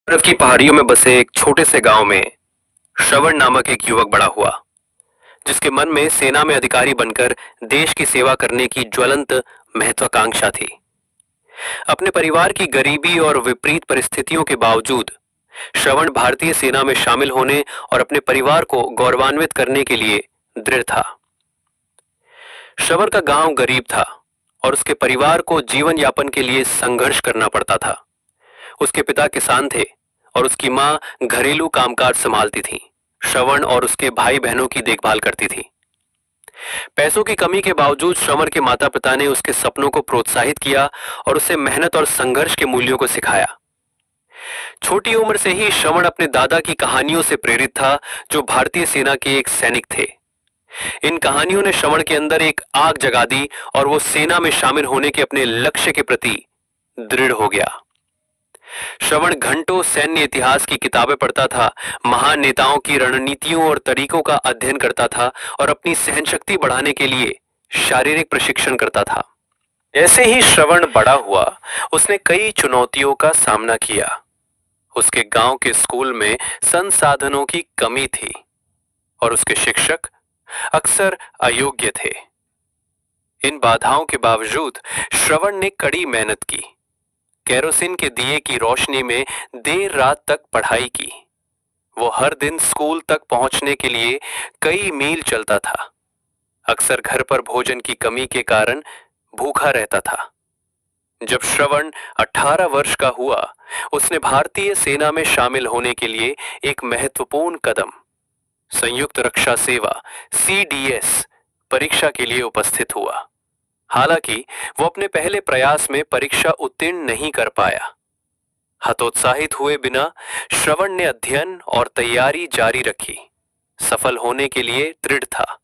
बर्फ की पहाड़ियों में बसे एक छोटे से गांव में श्रवण नामक एक युवक बड़ा हुआ, जिसके मन में सेना में अधिकारी बनकर देश की सेवा करने की ज्वलंत महत्वाकांक्षा थी। अपने परिवार की गरीबी और विपरीत परिस्थितियों के बावजूद श्रवण भारतीय सेना में शामिल होने और अपने परिवार को गौरवान्वित करने के लिए दृढ़ था। श्रवण का गांव गरीब था और उसके परिवार को जीवन यापन के लिए संघर्ष करना पड़ता था। उसके पिता किसान थे और उसकी मां घरेलू कामकाज संभालती थी। श्रवण और उसके भाई बहनों की देखभाल करती थी। पैसों की कमी के बावजूद श्रवण के माता पिता ने उसके सपनों को प्रोत्साहित किया और उसे मेहनत और संघर्ष के मूल्यों को सिखाया। छोटी उम्र से ही श्रवण अपने दादा की कहानियों से प्रेरित था, जो भारतीय सेना के एक सैनिक थे। इन कहानियों ने श्रवण के अंदर एक आग जगा दी और वो सेना में शामिल होने के अपने लक्ष्य के प्रति दृढ़ हो गया। श्रवण घंटों सैन्य इतिहास की किताबें पढ़ता था, महान नेताओं की रणनीतियों और तरीकों का अध्ययन करता था और अपनी सहनशक्ति बढ़ाने के लिए शारीरिक प्रशिक्षण करता था। जैसे ही श्रवण बड़ा हुआ, उसने कई चुनौतियों का सामना किया। उसके गांव के स्कूल में संसाधनों की कमी थी और उसके शिक्षक अक्सर अयोग्य थे। इन बाधाओं के बावजूद श्रवण ने कड़ी मेहनत की, केरोसिन के दिए की रोशनी में देर रात तक पढ़ाई की। वो हर दिन स्कूल तक पहुंचने के लिए कई मील चलता था। अक्सर घर पर भोजन की कमी के कारण भूखा रहता था। जब श्रवण 18 वर्ष का हुआ, उसने भारतीय सेना में शामिल होने के लिए एक महत्वपूर्ण कदम, संयुक्त रक्षा सेवा CDS परीक्षा के लिए उपस्थित हुआ। हालांकि वो अपने पहले प्रयास में परीक्षा उत्तीर्ण नहीं कर पाया। हतोत्साहित हुए बिना श्रवण ने अध्ययन और तैयारी जारी रखी। सफल होने के लिए दृढ़ था।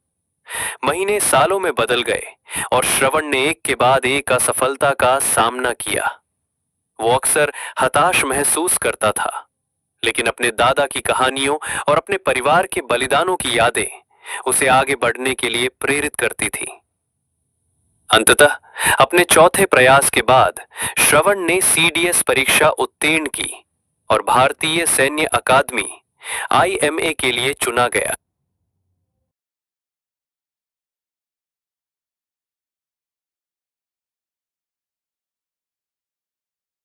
महीने सालों में बदल गए और श्रवण ने एक के बाद एक असफलता का सामना किया। वो अक्सर हताश महसूस करता था, लेकिन अपने दादा की कहानियों और अपने परिवार के बलिदानों की यादें उसे आगे बढ़ने के लिए प्रेरित करती थी। अंततः अपने चौथे प्रयास के बाद श्रवण ने CDS परीक्षा उत्तीर्ण की और भारतीय सैन्य अकादमी IMA के लिए चुना गया।